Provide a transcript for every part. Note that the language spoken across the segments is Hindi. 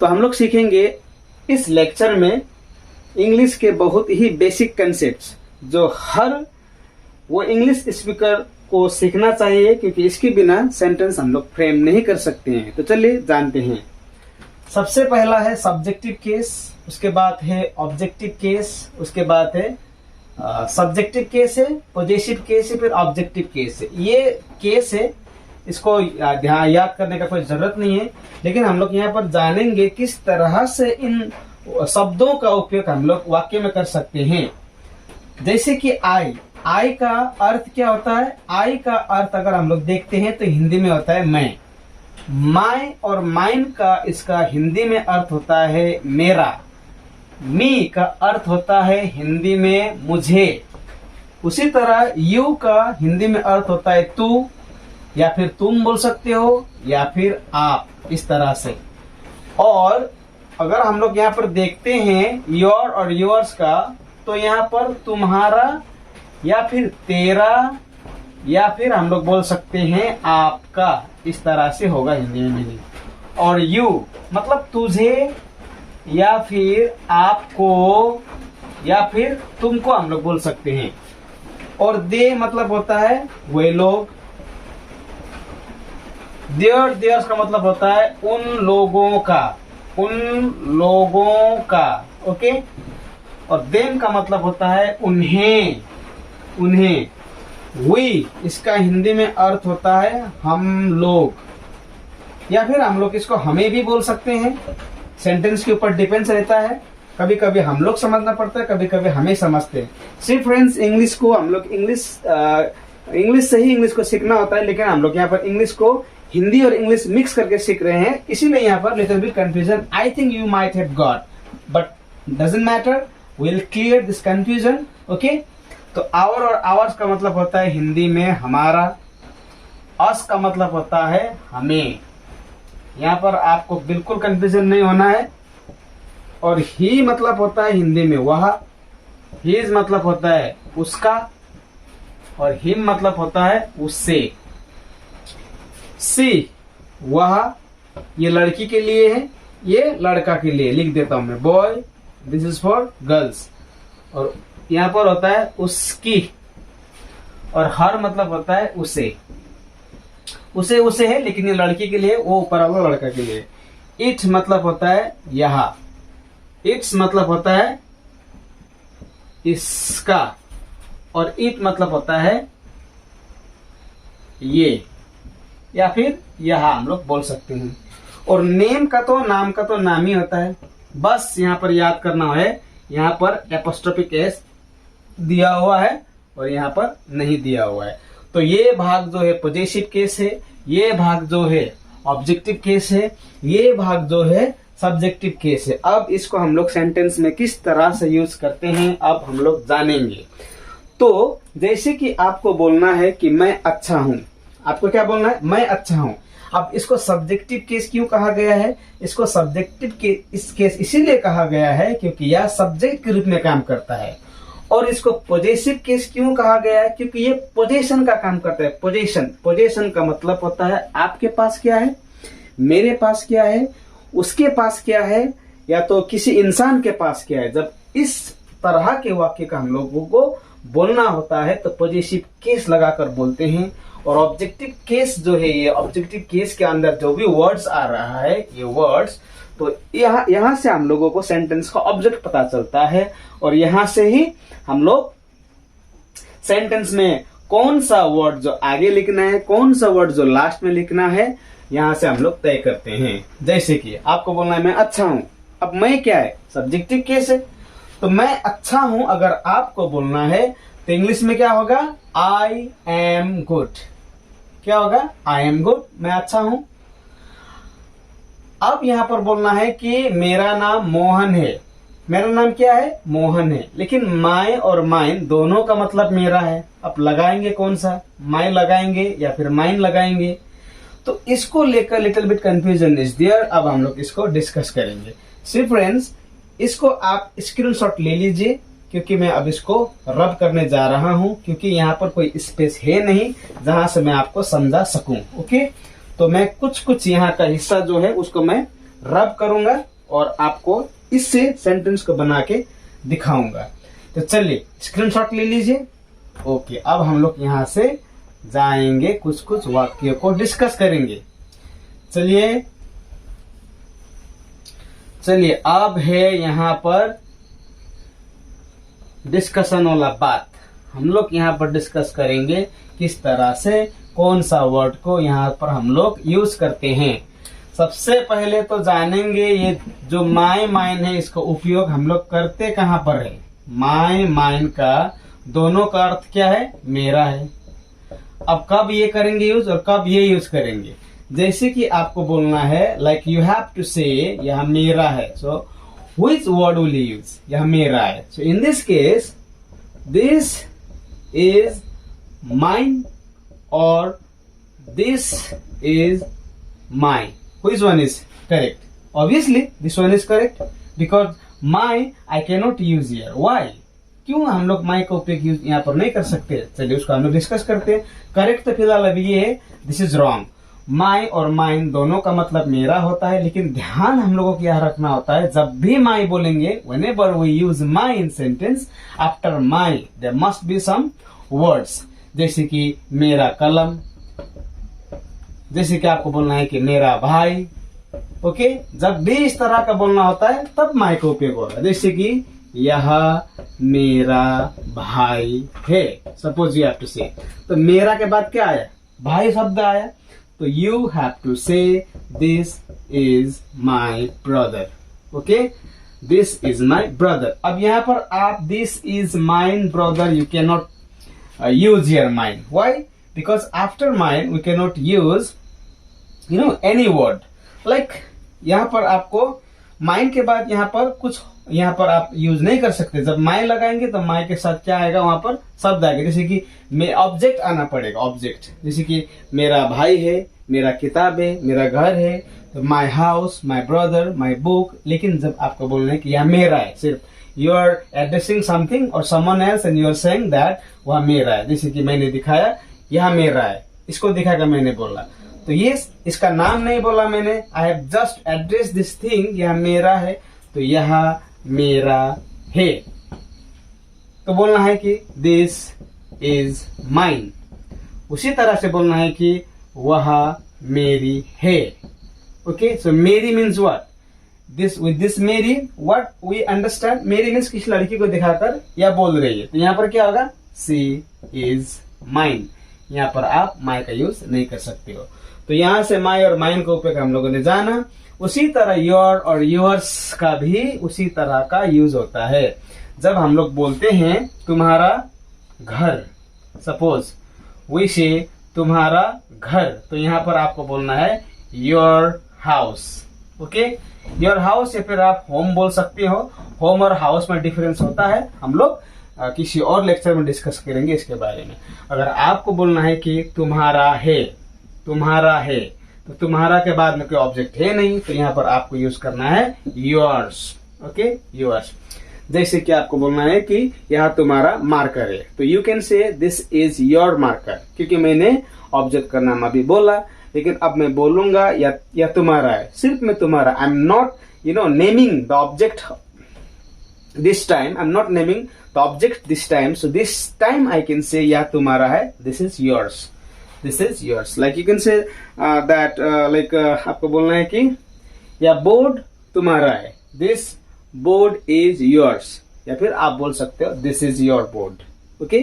तो हम लोग सीखेंगे इस लेक्चर में इंग्लिश के बहुत ही बेसिक कंसेप्ट्स जो हर वो इंग्लिश स्पीकर को सीखना चाहिए, क्योंकि इसके बिना सेंटेंस हम लोग फ्रेम नहीं कर सकते हैं। तो चलिए जानते हैं। सबसे पहला है सब्जेक्टिव केस, उसके बाद है ऑब्जेक्टिव केस, उसके बाद है सब्जेक्टिव केस है, पॉजेसिव केस है, फिर ऑब्जेक्टिव केस है। ये केस है, इसको ध्यान याद करने का कोई जरूरत नहीं है, लेकिन हम लोग यहाँ पर जानेंगे किस तरह से इन शब्दों का उपयोग हम लोग वाक्य में कर सकते हैं। जैसे कि आई का अर्थ क्या होता है? आई का अर्थ अगर हम लोग देखते हैं तो हिंदी में होता है मैं। माय और माइन का इसका हिंदी में अर्थ होता है मेरा। मी का अर्थ होता है हिंदी में मुझे। उसी तरह यू का हिंदी में अर्थ होता है तू, या फिर तुम बोल सकते हो, या फिर आप, इस तरह से। और अगर हम लोग यहाँ पर देखते हैं योर और योर्स का, तो यहाँ पर तुम्हारा या फिर तेरा, या फिर हम लोग बोल सकते हैं आपका, इस तरह से होगा हिंदी में मीनिंग। और यू मतलब तुझे, या फिर आपको, या फिर तुमको हम लोग बोल सकते हैं। और दे मतलब होता है वे लोग। देयर्स का मतलब होता है उन लोगों का, उन लोगों का, ओके। और देम का मतलब होता है उन्हें, उन्हें। वी इसका हिंदी में अर्थ होता है हम लोग, या फिर हम लोग इसको हमें भी बोल सकते हैं। सेंटेंस के ऊपर डिपेंड्स रहता है, कभी कभी हम लोग समझना पड़ता है, कभी कभी हमें समझते हैं। सिर्फ फ्रेंड्स इंग्लिश को हम लोग इंग्लिश से ही इंग्लिश को सीखना होता है, लेकिन हम लोग यहाँ पर इंग्लिश को हिंदी और इंग्लिश मिक्स करके सीख रहे हैं, इसीलिए यहाँ पर little bit confusion I think you might have got, but doesn't matter, will clear this confusion, okay. तो आवर और आवर्स का मतलब होता है हिंदी में हमारा। अस का मतलब होता है हमें। यहाँ पर आपको बिल्कुल कंफ्यूजन नहीं होना है। और ही मतलब होता है हिंदी में वह। हिज मतलब होता है उसका, और हिम मतलब होता है उससे। सी वह, ये लड़की के लिए है, ये लड़का के लिए। लिख देता हूं मैं, boy this is for girls. और यहाँ पर होता है उसकी, और हर मतलब होता है उसे। उसे है, लेकिन ये लड़की के लिए, वो ऊपर वाला लड़का के लिए। इट मतलब होता है यहाँ। इट्स मतलब होता है इसका, और इट मतलब होता है ये, या फिर यहाँ हम लोग बोल सकते हैं। और नेम का तो, नाम का तो नाम ही होता है। बस यहाँ पर याद करना है, यहाँ पर एपोस्ट्रोफिक एस दिया हुआ है और यहाँ पर नहीं दिया हुआ है। तो ये भाग जो है पॉजेसिव केस है, ये भाग जो है ऑब्जेक्टिव केस है, ये भाग जो है सब्जेक्टिव केस है। अब इसको हम लोग सेंटेंस में किस तरह से यूज करते हैं अब हम लोग जानेंगे। तो जैसे कि आपको बोलना है कि मैं अच्छा हूं, आपको क्या बोलना है? मैं अच्छा हूं। अब इसको सब्जेक्टिव केस क्यों कहा गया है? इसको सब्जेक्टिव केस इसीलिए कहा गया है क्योंकि यह सब्जेक्ट के रूप में काम करता है। और इसको पॉजेसिव केस क्यों कहा गया है? क्योंकि ये पोजेशन का काम करता है। पोजेशन का मतलब होता है आपके पास क्या है, मेरे पास क्या है, उसके पास क्या है, या तो किसी इंसान के पास क्या है। जब इस तरह के वाक्य का हम लोगों को बोलना होता है तो पॉजेसिव केस लगाकर बोलते हैं। और ऑब्जेक्टिव केस जो है, ये ऑब्जेक्टिव केस के अंदर जो भी वर्ड्स आ रहा है, ये वर्ड्स, तो यहाँ से हम लोगों को सेंटेंस का ऑब्जेक्ट पता चलता है। और यहाँ से ही हम लोग सेंटेंस में कौन सा वर्ड जो आगे लिखना है, कौन सा वर्ड जो लास्ट में लिखना है, यहाँ से हम लोग तय करते हैं। जैसे कि आपको बोलना है मैं अच्छा हूं। अब मैं क्या है? सब्जेक्टिव केस है। तो मैं अच्छा हूं अगर आपको बोलना है तो इंग्लिश में क्या होगा? I am good. क्या होगा? आई एम गुड, मैं अच्छा हूं। अब यहां पर बोलना है कि मेरा नाम मोहन है। मेरा नाम क्या है? मोहन है। लेकिन माय और माइन दोनों का मतलब मेरा है। अब लगाएंगे कौन सा? माय लगाएंगे या फिर माइन लगाएंगे? तो इसको लेकर little bit confusion is there. अब हम लोग इसको डिस्कस करेंगे। सी फ्रेंड्स, इसको आप स्क्रीनशॉट ले लीजिए क्योंकि मैं अब इसको रब करने जा रहा हूं, क्योंकि यहाँ पर कोई स्पेस है नहीं जहां से मैं आपको समझा सकूं। ओके, तो मैं कुछ यहाँ का हिस्सा जो है उसको मैं रब करूंगा और आपको इससे सेंटेंस को बना के दिखाऊंगा। तो चलिए स्क्रीनशॉट ले लीजिए। ओके, अब हम लोग यहाँ से जाएंगे, कुछ कुछ वाक्यों को डिस्कस करेंगे। चलिए अब है यहाँ पर डिस्कशन वाला बात। हम लोग यहाँ पर डिस्कस करेंगे किस तरह से कौन सा वर्ड को यहाँ पर हम लोग यूज करते हैं। सबसे पहले तो जानेंगे ये जो माय माइन है, इसका उपयोग हम लोग करते कहाँ पर है। माय माइन का दोनों का अर्थ क्या है, मेरा है। अब कब ये करेंगे यूज और कब ये यूज करेंगे, जैसे कि आपको बोलना है लाइक यू हैव टू से यह मेरा है, so which word will you use, यह मेरा है। So in this case this is mine और this is mine, which one is correct? Obviously this one is correct because my I cannot use here. Why? क्यों हम लोग my का उपयोग यूज यहाँ पर नहीं कर सकते? चलिए उसको हम लोग डिस्कस करते हैं। करेक्ट तो फिलहाल अभी ये है, दिस इज रॉन्ग। my और mine दोनों का मतलब मेरा होता है, लेकिन ध्यान हम लोगों को यहाँ रखना होता है, जब भी my बोलेंगे, whenever we use my in sentence, after my there must be some words, जैसे कि मेरा कलम, जैसे कि आपको बोलना है कि मेरा भाई। ओके, जब भी इस तरह का बोलना होता है तब माय का उपयोग होगा, जैसे कि यह मेरा भाई है, सपोज यू हैव टू से। तो मेरा के बाद क्या आया, भाई शब्द आया, तो यू हैव टू से this is my brother. Okay, this is my brother. अब यहाँ पर आप this is mine brother you can not use your mind. Why? Because after mine we cannot use any word. Like यहाँ पर आपको mine के बाद यहाँ पर कुछ यहाँ पर आप यूज नहीं कर सकते। जब my लगाएंगे तो my के साथ क्या आएगा, वहां पर शब्द आएगा, जैसे कि मैं ऑब्जेक्ट आना पड़ेगा, ऑब्जेक्ट, जैसे कि मेरा भाई है, मेरा किताब है, मेरा घर है, तो my house, my brother, my book. लेकिन जब आपको बोलना है कि यह मेरा है, सिर्फ you are addressing something or someone else and you are saying that वह मेरा है, जैसे कि मैंने दिखाया यह मेरा है, इसको दिखाकर मैंने बोला, तो ये इसका नाम नहीं बोला मैंने, I have just address this thing, यह मेरा है, तो यह मेरा है। तो बोलना है कि दिस इज माइन। उसी तरह से बोलना है कि वह मेरी है। ओके, सो मेरी means what, this with this मेरी, व्हाट वी अंडरस्टैंड, मेरी मीन्स किसी लड़की को दिखाकर यह बोल रही है, तो यहाँ पर क्या होगा, सी इज माइन। यहाँ पर आप माई का यूज नहीं कर सकते हो। तो यहाँ से माई और माइन का उपयोग हम लोगों ने जाना। उसी तरह योर और योर्स का भी उसी तरह का यूज होता है। जब हम लोग बोलते हैं तुम्हारा घर, सपोज वी से तुम्हारा घर, तो यहाँ पर आपको बोलना है your house. Okay, your house, या फिर आप होम बोल सकते हो। होम और हाउस में डिफरेंस होता है, हम लोग किसी और लेक्चर में डिस्कस करेंगे इसके बारे में। अगर आपको बोलना है कि तुम्हारा है, तुम्हारा है, तो तुम्हारा के बाद में कोई ऑब्जेक्ट है नहीं, तो यहाँ पर आपको यूज करना है योर्स। Okay, yours. जैसे कि आपको बोलना है कि यह तुम्हारा मार्कर है, तो you can say this is your marker, क्योंकि मैंने ऑब्जेक्ट का नाम अभी बोला, लेकिन अब मैं बोलूंगा या तुम्हारा है, सिर्फ मैं तुम्हारा, I am not naming the object this time, I am not naming the object this time, so this time I can say यह तुम्हारा है, this is yours, this is yours. Like you can say that, like आपको बोलना है कि यह बोर्ड तुम्हारा है, दिस बोर्ड इज योर्स, या फिर आप बोल सकते हो this is your board. Okay,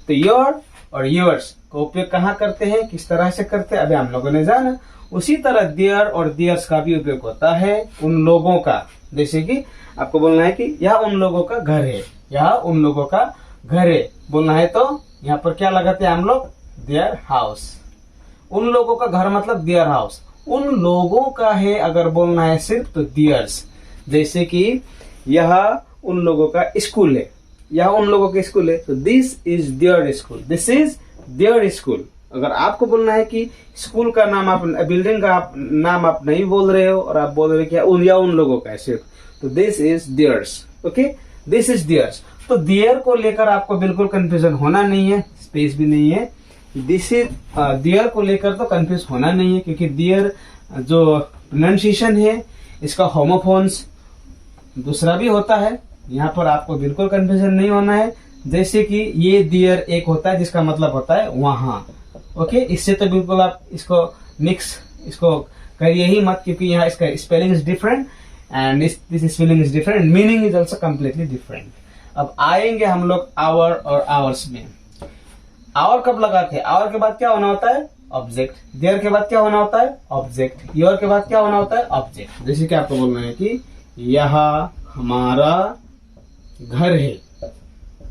तो योर और योर्स का उपयोग कहाँ करते हैं, किस तरह से करते हैं, अभी हम लोगों ने जाना। उसी तरह देयर और देयर्स का भी उपयोग होता है उन लोगों का, जैसे कि आपको बोलना है कि यह उन लोगों का घर है, यह उन लोगों का घर है बोलना है, तो यहाँ पर क्या लगाते हैं हम लोग, देयर हाउस। उन लोगों का घर मतलब देयर हाउस, उन लोगों का है अगर बोलना है सिर्फ, तो देयर्स। जैसे कि यह उन लोगों का स्कूल है, यह उन लोगों के स्कूल है, तो this is their school, this is their school. अगर आपको बोलना है कि स्कूल का नाम, आप बिल्डिंग का नाम आप नहीं बोल रहे हो और आप बोल रहे हो कि उन लोगों का है सिर्फ, तो this is theirs. Okay, this is theirs. तो देयर को लेकर आपको बिल्कुल कंफ्यूजन होना नहीं है, स्पेस भी नहीं है। दिस इज देयर को लेकर तो कंफ्यूज होना नहीं है, क्योंकि देयर जो प्रोनाउंसिएशन है इसका होमोफोन्स दूसरा भी होता है, यहाँ पर आपको बिल्कुल कंफ्यूजन नहीं होना है। जैसे कि ये दियर एक होता है जिसका मतलब होता है वहां, ओके। इससे तो बिल्कुल आप इसको मिक्स इसको करिए ही मत, क्योंकि यहाँ इसका spelling is different and this spelling is different, meaning is also completely different. अब आएंगे हम लोग आवर और आवर्स में। आवर कब लगाते हैं? आवर के बाद क्या होना होता है? ऑब्जेक्ट। देयर के बाद क्या होना होता है? ऑब्जेक्ट। योर के बाद क्या होना होता है? ऑब्जेक्ट। जैसे कि आपको बोलना है कि यह हमारा घर है,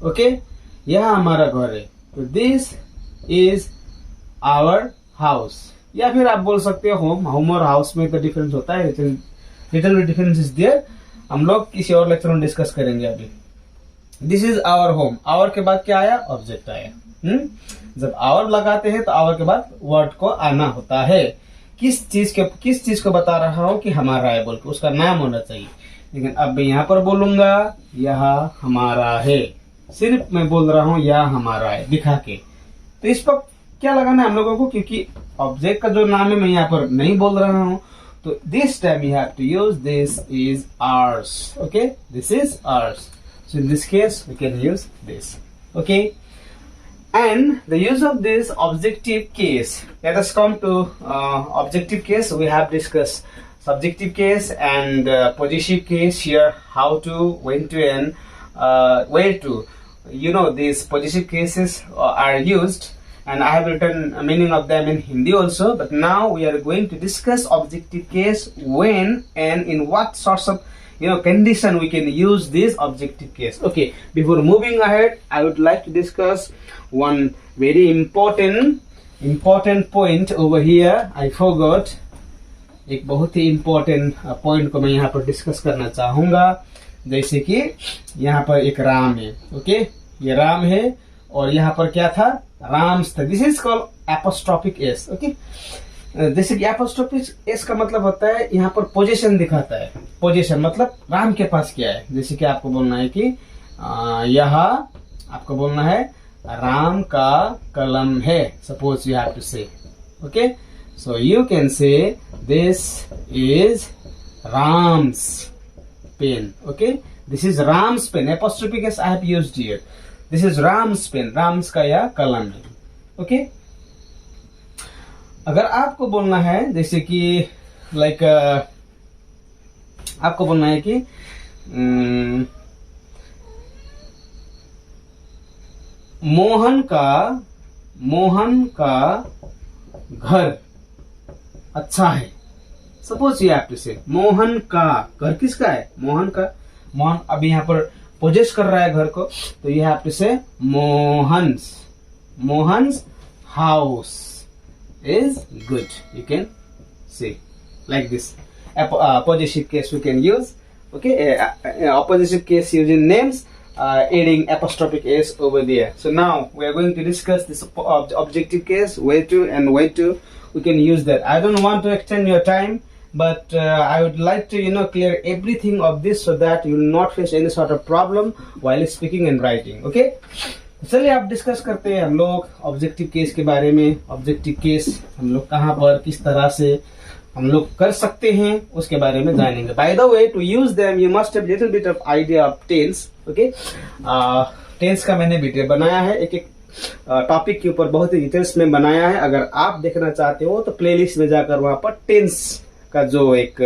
ओके। यह हमारा घर है, तो दिस इज आवर हाउस। या फिर आप बोल सकते हो होम। होम और हाउस में तो डिफरेंस होता है, little bit difference is there. हम लोग किसी और लेक्चर में डिस्कस करेंगे अभी। This is our home. Our के बाद क्या आया? ऑब्जेक्ट आया। जब आवर लगाते हैं तो आवर के बाद वर्ड को आना होता है। किस चीज को बता रहा हूं कि हमारा है बोल के, उसका नाम होना चाहिए। लेकिन अब मैं यहाँ पर बोलूंगा यह हमारा है, सिर्फ मैं बोल रहा हूं यह हमारा है दिखा के, तो इस पर क्या लगाना है हम लोगों को? क्योंकि ऑब्जेक्ट का जो नाम है मैं यहाँ पर नहीं बोल रहा हूं, तो this time you have to use this is ours, okay. This is ours, so in this case we can use this, okay. And the use of this objective case. Let us come to objective case. We have discussed subjective case and possessive case here. How to, when to, and where to. You know, these possessive cases are used, and I have written a meaning of them in Hindi also. But now we are going to discuss objective case, when and in what sorts of condition we can use this objective case. Okay, before moving ahead, I would like to discuss one very important point over here. I forgot. एक बहुत ही important point को मैं यहाँ पर डिस्कस करना चाहूंगा। जैसे कि यहाँ पर एक राम है, ओके। ये राम है और यहाँ पर क्या था? राम्स था। This is called apostrophic S, okay. जैसे कि एपोस्ट्रोफिक एस का मतलब होता है यहाँ पर पोजीशन दिखाता है। पोजीशन मतलब राम के पास क्या है। जैसे कि आपको बोलना है कि यह आपको बोलना है राम का कलम है, suppose you have to say, okay. So you can say this is Ram's pen, okay. This is Ram's pen. Apostrophic S I have used here. This is Ram's pen. Ram's का यह कलम है, ओके। अगर आपको बोलना है जैसे कि लाइक आपको बोलना है कि मोहन का घर अच्छा है, सपोज ये आप से मोहन का घर किसका है? मोहन का। मोहन अभी यहाँ पर पोजेस कर रहा है घर को, तो यू हैव टू से Mohan's house is good. You can say like this. Possessive case we can use, okay. Oppositive case using names, adding apostrophic s over there. So now we are going to discuss this objective case, where to and where to we can use that. I don't want to extend your time, but I would like to clear everything of this so that you will not face any sort of problem while speaking and writing, okay. चलिए आप डिस्कस करते हैं हम लोग ऑब्जेक्टिव केस के बारे में। ऑब्जेक्टिव केस हम लोग कहाँ पर किस तरह से हम लोग कर सकते हैं उसके बारे में जानेंगे। By the way, to use them you must have little bit of idea of tense, okay. Tense का मैंने वीडियो बनाया है, एक टॉपिक के ऊपर बहुत ही डिटेल्स में बनाया है। अगर आप देखना चाहते हो तो प्लेलिस्ट में जाकर वहां पर टेंस का जो एक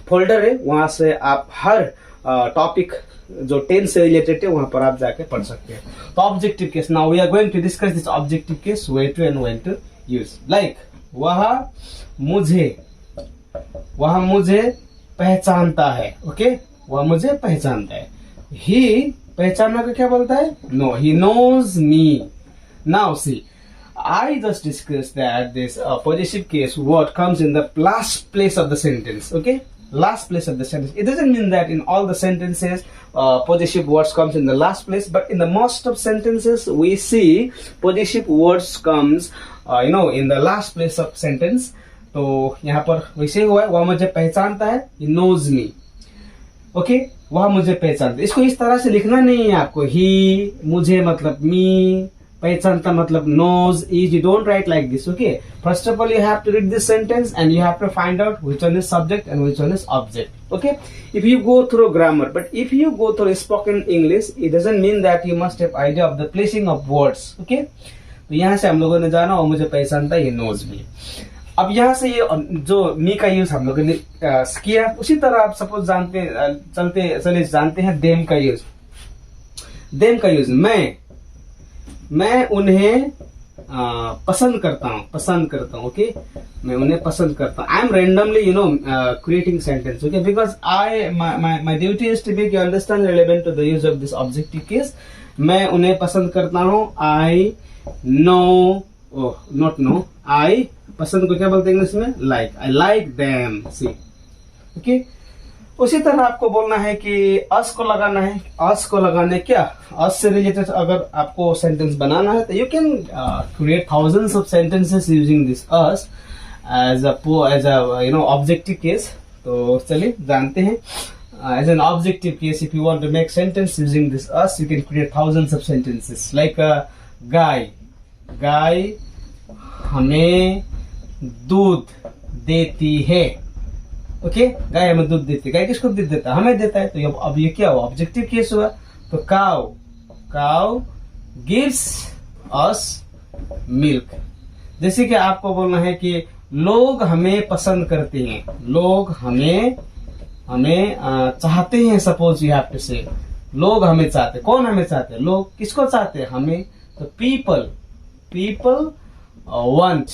फोल्डर है, वहां से आप हर टॉपिक जो टेंस से रिलेटेड है वहां पर आप जाके पढ़ सकते हैं। तो objective case, now we are going to discuss this objective case, where to and when to use. Like वह मुझे पहचानता है, ओके। वह मुझे पहचानता है। ही पहचानना का क्या बोलता है? No, he knows me. Now see, I just discussed that this possessive case word comes in the last place of the sentence, okay? Last place of the sentence. It doesn't mean that in all the sentences possessive words comes in the last place, but in the most of sentences we see possessive words comes in the last place of sentence. तो यहाँ पर वैसे हुआ है, वह मुझे पहचानता है, he knows me, okay? वह मुझे पहचानता है। इसको इस तरह से लिखना नहीं है आपको, ही मुझे मतलब मी, पहचानता मतलब knows, is. You don't write like this, okay? First of all, you have to read this sentence and you have to find out which one is subject and which one is object, okay? If you go through grammar, but if you go through spoken English, it doesn't mean that you must have idea of the placing of words, okay? तो यहाँ से हम लोगों ने जाना और मुझे पहचानता ये knows me. अब यहाँ से ये जो मी का यूज हम लोगों ने किया, उसी तरह आप सपोज जानते हैं देम का यूज. देम का यूज मैं उन्हें पसंद करता हूँ, ओके? मैं उन्हें पसंद करता हूँ. I am randomly creating sentence, okay? Because my duty is to make you understand relevant to the use of this objective case. मैं उन्हें पसंद करता हूँ. I know, not no, I पसंद को क्या बोलते हैं इंग्लिश में? Like. I like them, see, okay? उसी तरह आपको बोलना है कि अस को लगाना है. अस को लगाने क्या, अस से रिलेटेड अगर आपको सेंटेंस बनाना है तो you can create thousands of sentences using this us as a objective case. तो चलिए जानते हैं. As an objective case, if you want to make sentence using this us, you can create thousands of sentences like गाय हमें दूध देती है, ओके? गाय हमें दूध देती है. गाय किसको दूध देता है? हमें देता है. तो अब ये क्या हुआ? ऑब्जेक्टिव केस हुआ. तो काउ गिव्स अस मिल्क. जैसे कि आपको बोलना है कि लोग हमें पसंद करते हैं, लोग हमें चाहते हैं. सपोज यू हैव टू से लोग हमें चाहते. कौन हमें चाहते हैं? लोग. किसको चाहते हैं? हमें. तो पीपल वांट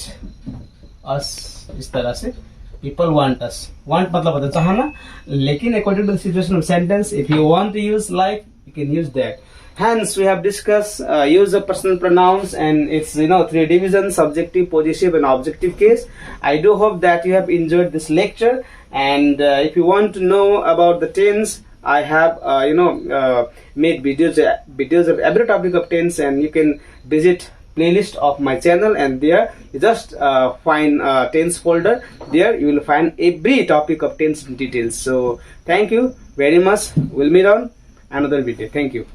अस. इस तरह से people want us. Want मतलब होता है चाहना, लेकिन according to the situation of sentence, if you want to use like, you can use that. Hence, we have discussed use of personal pronouns and its 3 divisions: subjective, possessive, and objective case. I do hope that you have enjoyed this lecture. And if you want to know about the tense, I have made videos of every topic of tense, and you can visit playlist of my channel, and there you just find tense folder. There you will find every topic of tense details. So thank you very much. We'll meet on another video. Thank you.